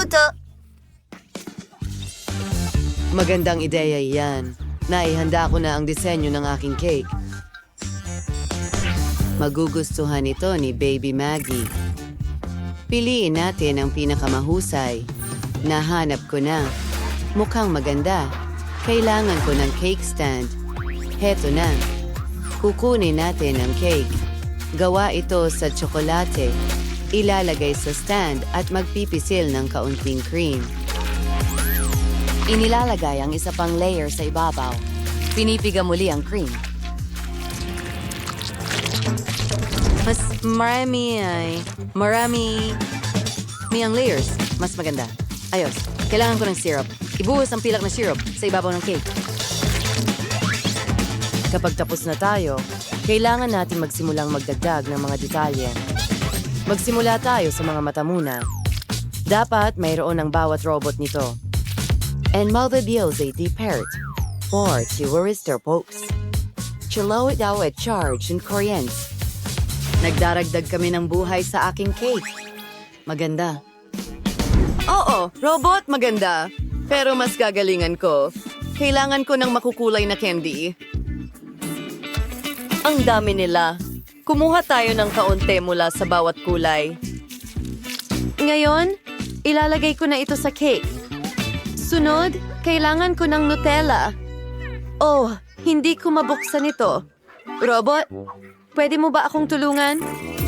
magluto. Magandang ideya iyan. Naihanda ko na ang disenyo ng aking cake. Magugustuhan ito ni Baby Maggie. Piliin natin ang pinakamahusay. Nahanap ko na. Mukhang maganda. Kailangan ko ng cake stand. Heto na. Kukunin natin ang cake. Gawa ito sa tsokolate. Ilalagay sa stand at magpipisil ng kaunting cream. Inilalagay ang isa pang layer sa ibabaw. Pinipiga muli ang cream. Mas marami ang layers. Mas maganda. Ayos. Kailangan ko ng syrup. Ibuhos ang pilak na syrup sa ibabaw ng cake. Kapag tapos na tayo, kailangan natin magsimulang magdagdag ng mga detalye. Magsimula tayo sa mga mata muna. Dapat mayroon ang bawat robot nito. And malvabiose the parrot, or tourist pokes. Chilo daw at charge and Koreans. Nagdaragdag kami ng buhay sa aking cake. Maganda. Oo, robot, maganda. Pero mas gagalingan ko. Kailangan ko ng makukulay na candy. Ang dami nila. Kumuha tayo ng kaunti mula sa bawat kulay. Ngayon, ilalagay ko na ito sa cake. Sunod, kailangan ko ng Nutella. Oh, hindi ko mabuksan ito. Robot, pwede mo ba akong tulungan?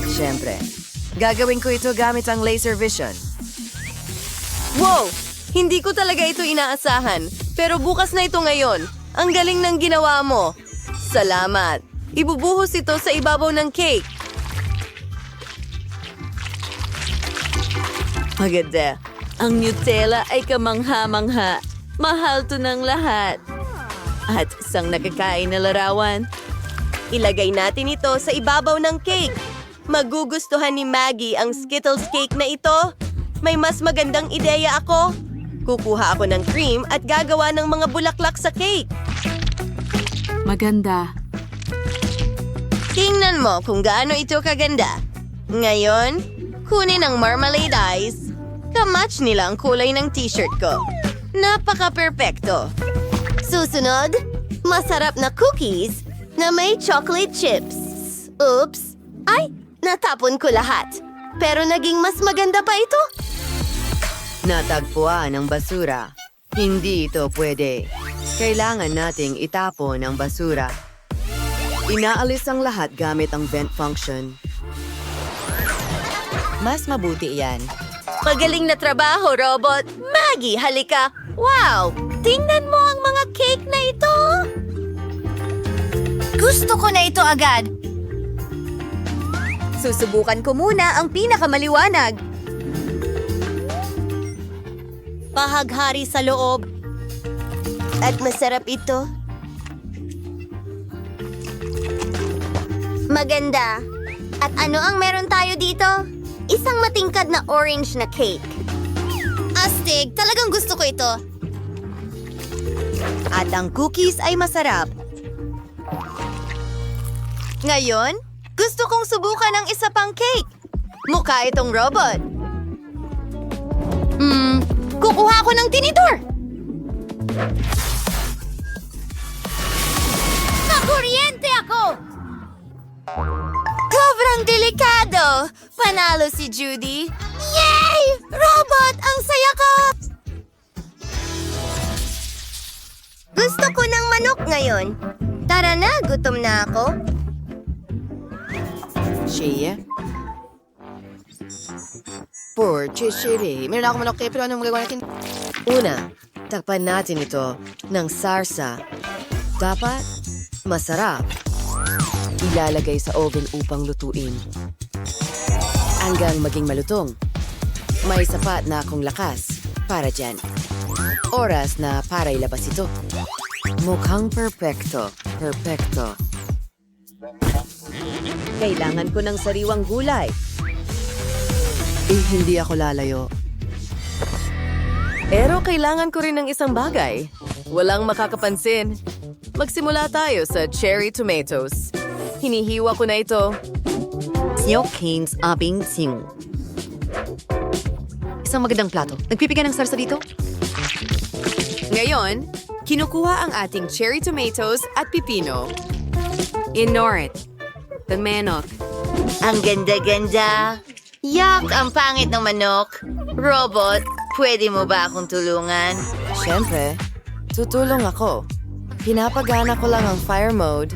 Siyempre. Gagawin ko ito gamit ang laser vision. Wow! Hindi ko talaga ito inaasahan. Pero bukas na ito ngayon. Ang galing ng ginawa mo. Salamat. Ibubuhos ito sa ibabaw ng cake. Maganda. Ang Nutella ay kamangha-mangha. Mahal to ng lahat. At isang nakakain na larawan. Ilagay natin ito sa ibabaw ng cake. Magugustuhan ni Maggie ang Skittles cake na ito. May mas magandang ideya ako. Kukuha ako ng cream at gagawa ng mga bulaklak sa cake. Maganda. Tingnan mo kung gaano ito kaganda. Ngayon, kunin ang marmalade ice. Kamatch nila ang kulay ng t-shirt ko. Napaka-perpekto. Susunod, masarap na cookies na may chocolate chips. Oops! Ay, natapon ko lahat. Pero naging mas maganda pa ito. Natagpuan ang basura. Hindi ito pwede. Kailangan nating itapon ang basura. Inaalis ang lahat gamit ang vent function. Mas mabuti yan. Magaling na trabaho, robot. Maggie, halika. Wow! Tingnan mo ang mga cake na ito. Gusto ko na ito agad. Susubukan ko muna ang pinakamaliwanag. Pahaghari sa loob. At masarap ito. Maganda. At ano ang meron tayo dito? Isang matingkad na orange na cake. Astig, talagang gusto ko ito. At ang cookies ay masarap. Ngayon, gusto kong subukan ang isa pang cake. Mukha itong robot. Kukuha ako ng tinidor. Nakuryente ako! Sobrang delikado! Panalo si Judy. Yay! Robot! Ang saya ko! Gusto ko ng manok ngayon. Tara na, gutom na ako. Shea? Poor Chishiri. Meron ako manok pero anong magagawa natin? Una, takpan natin ito ng sarsa. Dapat masarap. Ilalagay sa oven upang lutuin. Hanggang maging malutong. May sapat na akong lakas para dyan. Oras na para ilabas ito. Mukhang perpekto. Perpekto. Kailangan ko ng sariwang gulay. Hindi ako lalayo. Pero kailangan ko rin ng isang bagay. Walang makakapansin. Magsimula tayo sa cherry tomatoes. Hinihiwa ko na ito. Silk Kings Abing Sing. isang magandang plato. Nagpipigay ng sarsa dito? Ngayon, kinukuha ang ating cherry tomatoes at pipino. Ignore it. The manok. Ang ganda-ganda. Yak, ang pangit ng manok. Robot, pwede mo ba akong tulungan? Siyempre, tutulong ako. Pinapagana ko lang ang fire mode.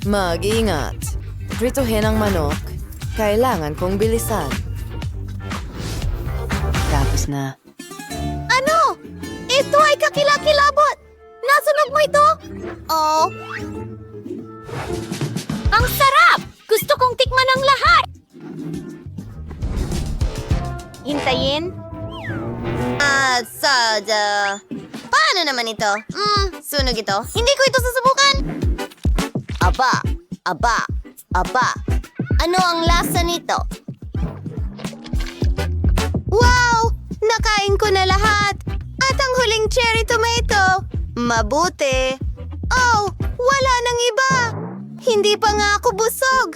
Mag-ingat. Prituhin ang manok. Kailangan kong bilisan. Tapos na. Ano? Ito ay kakilakilabot! Nasunog mo ito? Oh. Ang sarap! Gusto kong tikman ang lahat! Hintayin? Soda. Paano naman ito? Sunog ito. Hindi ko ito susubukan! Aba. Ano ang lasa nito? Wow! Nakain ko na lahat! At ang huling cherry tomato! Mabuti! Oh! Wala nang iba! Hindi pa nga ako busog!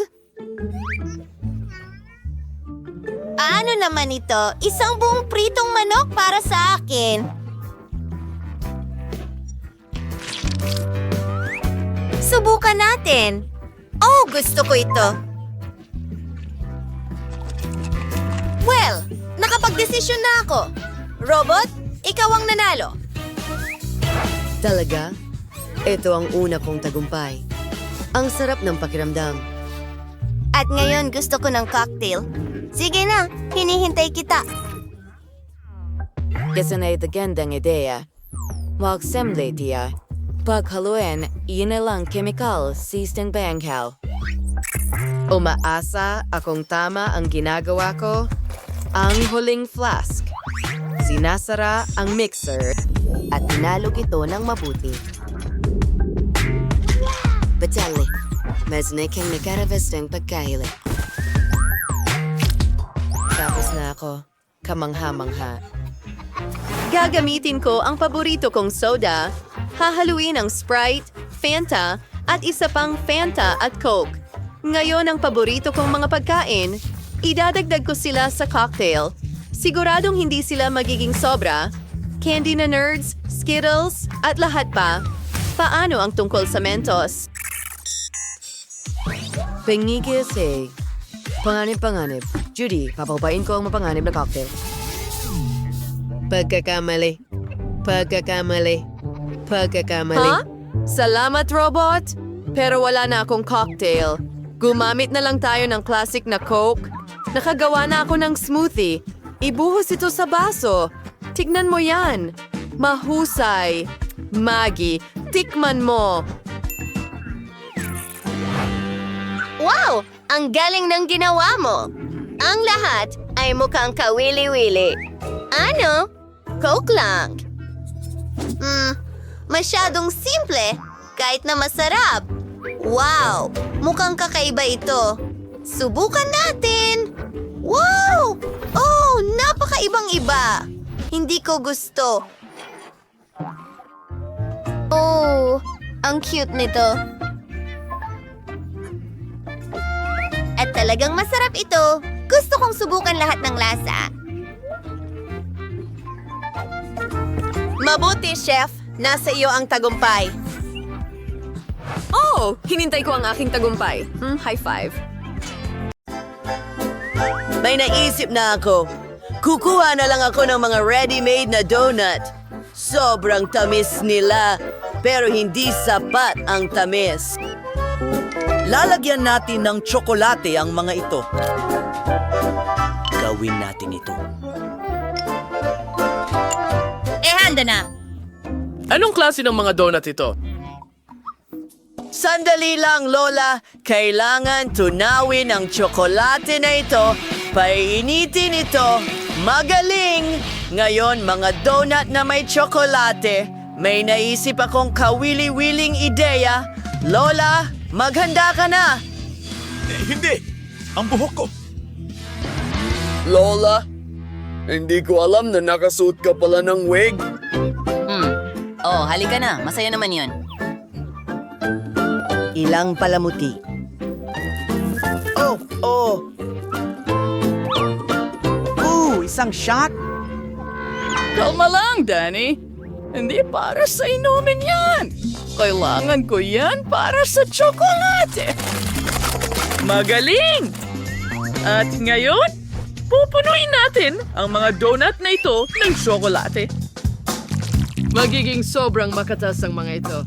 Ano naman ito? Isang buong pritong manok para sa akin! Subukan natin! Oh! Gusto ko ito! Well, nakapagdesisyon na ako. Robot, ikaw ang nanalo. Talaga? Ito ang una kong tagumpay. Ang sarap ng pakiramdam. At ngayon gusto ko ng cocktail. Sige na, hinihintay kita. Kasi na ito gandang ideya. Mag-semble tiya. Paghaluin, yun na lang chemical, sisting bangkal. Umaasa akong tama ang ginagawa ko. Ang huling flask. Sinasara ang mixer at tinalog ito ng mabuti. Batali, mas naking nakaravestang pagkahili. Tapos na ako, kamangha-mangha. Gagamitin ko ang paborito kong soda. Hahaluin ang Sprite, Fanta, at isa pang Fanta at Coke. Ngayon ang paborito kong mga pagkain, idadagdag ko sila sa cocktail. Siguradong hindi sila magiging sobra. Candy na nerds, Skittles, at lahat pa. Paano ang tungkol sa Mentos? Pangigis eh. Panganib. Judy, papapain ko ang mapanganib na cocktail. Pagkakamali. Ha? Salamat, robot! Pero wala na akong cocktail. Gumamit na lang tayo ng classic na Coke. Nakagawa na ako ng smoothie. Ibuhos ito sa baso. Tignan mo yan. Mahusay. Maggie, tikman mo. Wow! Ang galing ng ginawa mo! Ang lahat ay mukhang kawili-wili. Ano? Coke lang. Masyadong simple, kahit na masarap. Wow! Mukhang kakaiba ito. Subukan natin! Wow! Oh, napakaibang-iba. Hindi ko gusto. Oh, ang cute nito. At talagang masarap ito. Gusto kong subukan lahat ng lasa. Mabuti, Chef. Nasa iyo ang tagumpay. Oh, hinintay ko ang aking tagumpay. High five. May naisip na ako. Kukuha na lang ako ng mga ready-made na donut. Sobrang tamis nila, pero hindi sapat ang tamis. Lalagyan natin ng tsokolate ang mga ito. Gawin natin ito. Handa na! Anong klase ng mga donut ito? Sandali lang, Lola. Kailangan tunawin ang tsokolate na ito. Painitin ito. Magaling! Ngayon, mga donut na may tsokolate. May naisip akong kawili-wiling ideya. Lola, maghanda ka na! Hindi! Ang buhok ko! Lola, hindi ko alam na nakasuot ka pala ng wig. Oh, halika na. Masaya naman yun. Ilang palamuti. Oh! Isang shot? Kalma lang, Danny. Hindi para sa inumin yan. Kailangan ko yan para sa tsokolate. Magaling! At ngayon, pupunuin natin ang mga donut na ito ng tsokolate. Magiging sobrang makatas ang mga ito.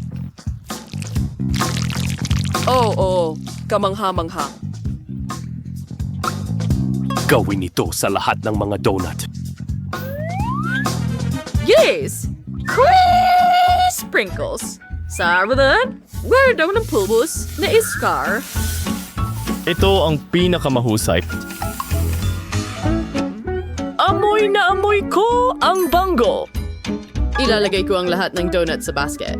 Oo, kamangha-mangha. Gawin ito sa lahat ng mga donut. Yes! Sprinkles. Sarbadan, where daw ng pulbos na iskar. Ito ang pinakamahusay. Amoy na amoy ko ang bango. Ilalagay ko ang lahat ng donut sa basket.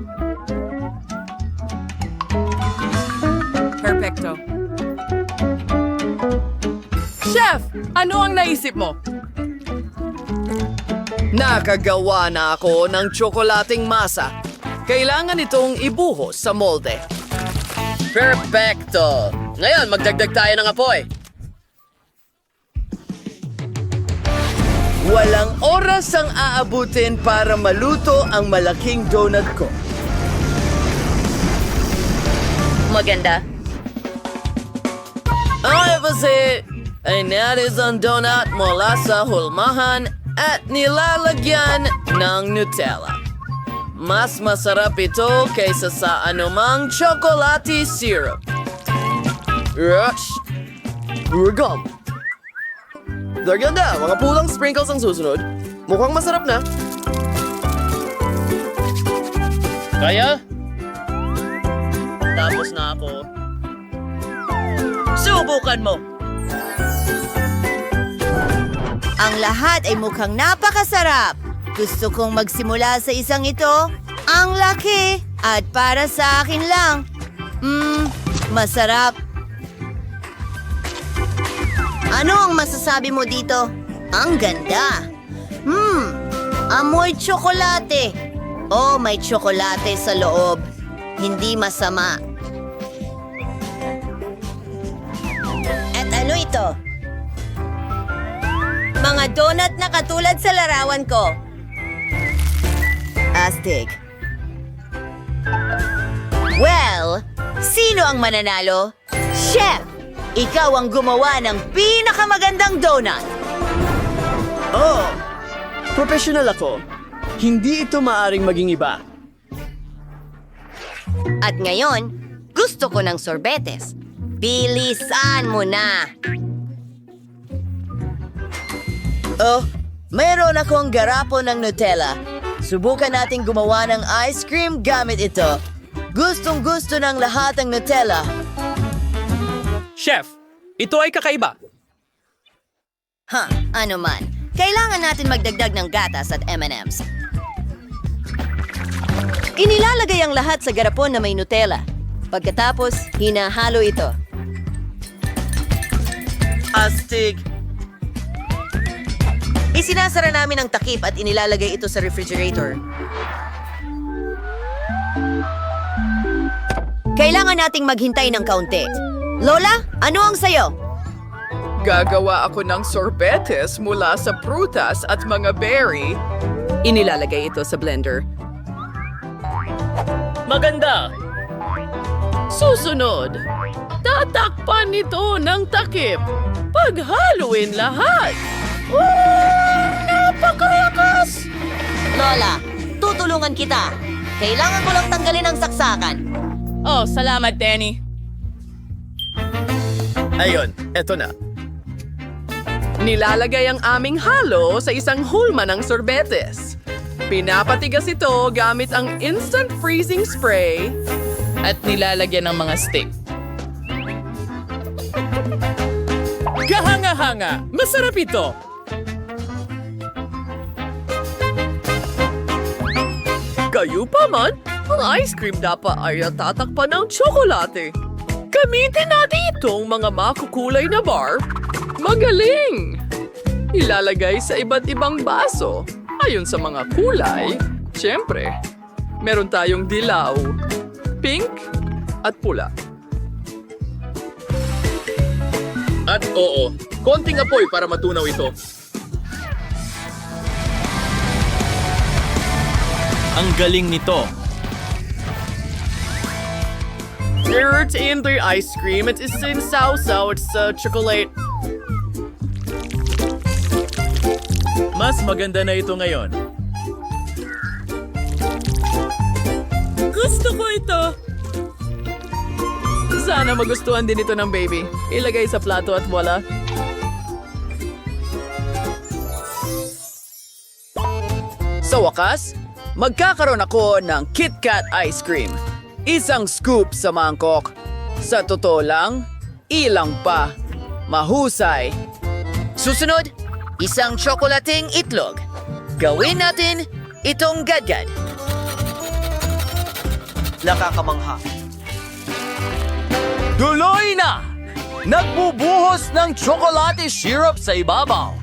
Perfecto. Chef, ano ang naisip mo? Nakagawa na ako ng tsokolating masa. Kailangan itong ibuhos sa molde. Perfecto! Ngayon, magdagdag tayo ng apoy. Walang oras ang aabutin para maluto ang malaking donut ko. Maganda. Ay, kasi ay natis ang donut mula sa hulmahan at nilalagyan ng Nutella. Mas masarap ito kaysa sa anumang chocolate syrup. Rush! Urgam! Ganda! Mga pulang sprinkles ang susunod. Mukhang masarap na. Kaya? Tapos na ako. Subukan mo! Ang lahat ay mukhang napakasarap. Gusto kong magsimula sa isang ito. Ang laki. At para sa akin lang. Masarap. Ano ang masasabi mo dito? Ang ganda. Amoy tsokolate. Oh, may tsokolate sa loob. Hindi masama. At ano ito? Mga donut na katulad sa larawan ko. Astig. Well, sino ang mananalo? Chef! Ikaw ang gumawa ng pinakamagandang donut. Oh! Professional ako. Hindi ito maaring maging iba. At ngayon, gusto ko ng sorbetes. Bilisan mo na! Oh, mayroon akong garapo ng Nutella. Subukan nating gumawa ng ice cream gamit ito. Gustong-gusto ng lahat ang Nutella. Chef, ito ay kakaiba. Ano man. Kailangan natin magdagdag ng gatas at M&M's. Inilalagay ang lahat sa garapon na may Nutella. Pagkatapos, hinahalo ito. Astig! Isinasara namin ang takip at inilalagay ito sa refrigerator. Kailangan nating maghintay ng kaunti. Lola, ano ang sayo? Gagawa ako ng sorbetes mula sa prutas at mga berry. Inilalagay ito sa blender. Maganda! Susunod, tatakpan nito ng takip. Paghaluin lahat. Napakalakas! Lola, tutulungan kita. Kailangan ko lang tanggalin ang saksakan. Oh, salamat, Danny. Ayun, eto na. Nilalagay ang aming halo sa isang hulma ng sorbetes. Pinapatigas ito gamit ang instant freezing spray at nilalagyan ng mga stick. Kahanga-hanga! Masarap ito! Kayo pa man, ang ice cream dapat ay tatakpan ng tsokolate. Gamitin natin itong mga makukulay na bar. Magaling! Ilalagay sa iba't ibang baso. Ayon sa mga kulay, siyempre, meron tayong dilaw, pink, at pula. At oo, konting apoy para matunaw ito. Ang galing nito. It's in the ice cream. It is in sausaw. It's chocolate. Mas maganda na ito ngayon. Gusto ko ito. Sana magustuhan din ito ng baby. Ilagay sa plato at wala. Sa wakas, magkakaroon ako ng KitKat ice cream. Isang scoop sa mangkok. Sa totoo lang, ilang pa. Mahusay. Susunod, isang tsokolating itlog. Gawin natin itong gadgad. Nakakamangha. Tuloy na! Nagbubuhos ng tsokolate syrup sa ibabaw.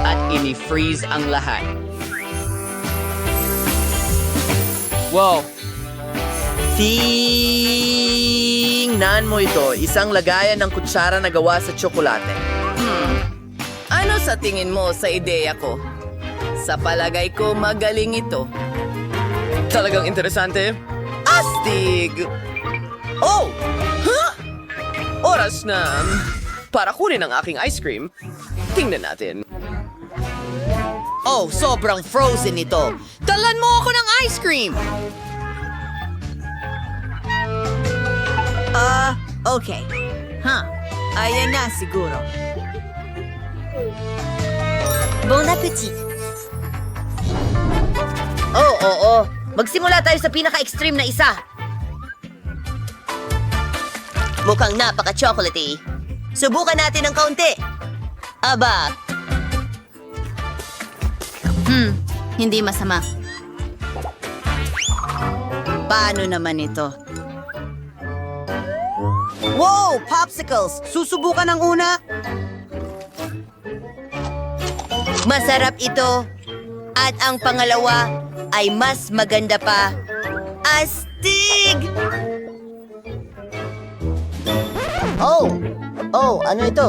At ini-freeze ang lahat. Wow! Tingnan mo ito, isang lagayan ng kutsara na gawa sa tsokolate. Ano sa tingin mo sa ideya ko? Sa palagay ko, magaling ito. Talagang interesante. Astig! Oh! Huh? Oras na para kunin ang aking ice cream. Tingnan natin. Oh, sobrang frozen ito. Dalan mo ako ng ice cream! Okay. Ayan na siguro. Bon appetit! Oo. Magsimula tayo sa pinaka-extreme na isa. Mukhang napaka-chocolatey. Subukan natin ng kaunti. Aba. Hindi masama. Paano naman ito? Wow! Popsicles! Susubukan ng una? Masarap ito. At ang pangalawa ay mas maganda pa. Astig! Oh, ano ito?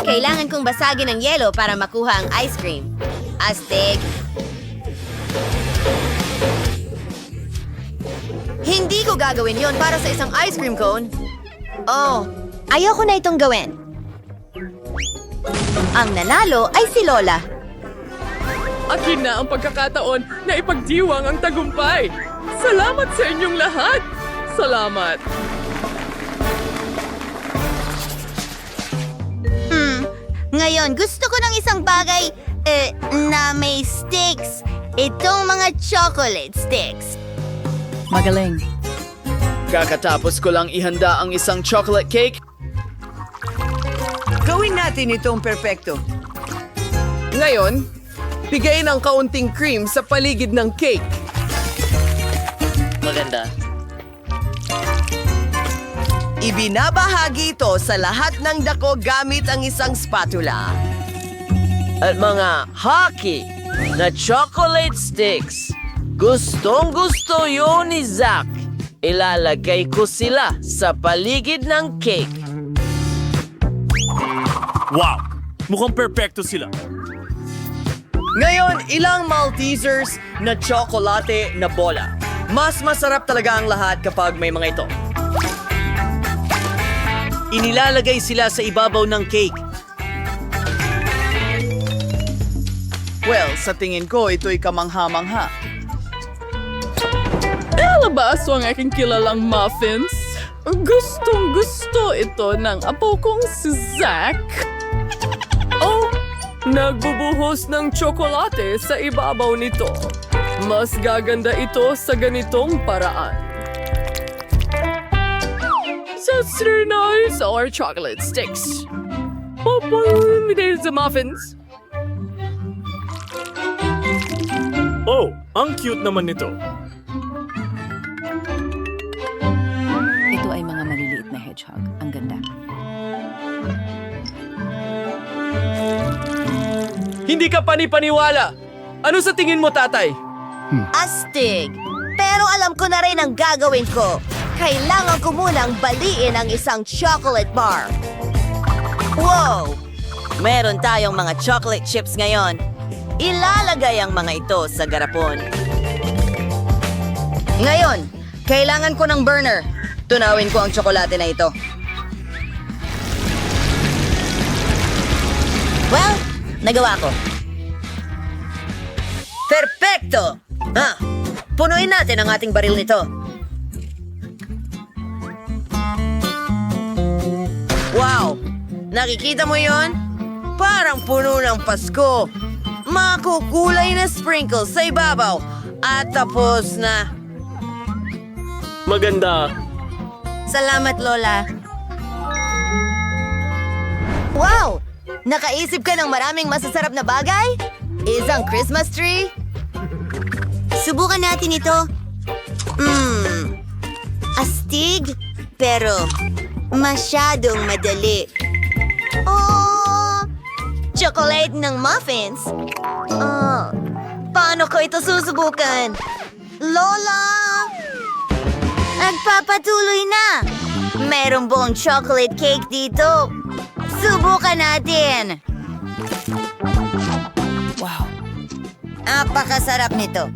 Kailangan kong basagin ng yelo para makuha ang ice cream. Astig. Hindi ko gagawin yon para sa isang ice cream cone. Oh, ayoko na itong gawin. Ang nanalo ay si Lola. Akin na ang pagkakataon na ipagdiwang ang tagumpay. Salamat sa inyong lahat. Salamat. Ngayon, gusto ko ng isang bagay na may sticks. Itong mga chocolate sticks. Magaling. Kakatapos ko lang ihanda ang isang chocolate cake. Gawin natin itong perpekto. Ngayon, bigay ng kaunting cream sa paligid ng cake. Maganda. Ibinabahagi ito sa lahat ng dako gamit ang isang spatula. At mga hockey na chocolate sticks. Gustong-gusto yun ni Zach. Ilalagay ko sila sa paligid ng cake. Wow! Mukhang perpekto sila. Ngayon, ilang Maltesers na tsokolate na bola. Mas masarap talaga ang lahat kapag may mga ito. Inilalagay sila sa ibabaw ng cake. Well, sa tingin ko, ito'y kamangha-mangha. Alabaso ang aking kilalang muffins. Gustong-gusto ito ng apo kong si Zach. Oh, nagbubuhos ng tsokolate sa ibabaw nito. Mas gaganda ito sa ganitong paraan. That's very nice. Our chocolate sticks. There's the muffins. Oh, ang cute naman nito. Ito ay mga maliliit na hedgehog. Ang ganda. Hindi ka panipaniwala. Ano sa tingin mo, tatay? Astig! Pero alam ko na rin ang gagawin ko. Kailangan ko munang baliin ang isang chocolate bar. Wow! Meron tayong mga chocolate chips ngayon. Ilalagay ang mga ito sa garapon. Ngayon, kailangan ko ng burner. Tunawin ko ang tsokolate na ito. Well, nagawa ko. Perpekto! Punuin natin ang ating baril nito. Wow! Nakikita mo yon? Parang puno ng Pasko. Makukulay na sprinkles sa ibabaw. At tapos na. Maganda. Salamat, Lola. Wow! Nakaisip ka ng maraming masasarap na bagay? Isang Christmas tree? Subukan natin ito. Astig, pero masyadong madali. Oh! Chocolate ng muffins? Paano ko ito susubukan? Lola! Nagpapatuloy na! Merong buong chocolate cake dito. Subukan natin! Wow! Napakasarap nito.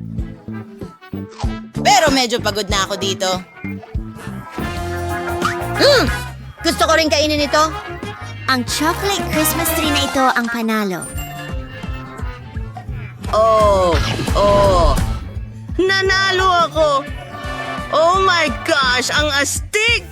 Pero medyo pagod na ako dito. Gusto ko rin kainin ito. Ang chocolate Christmas tree na ito ang panalo. Oh! Nanalo ako! Oh my gosh! Ang astig!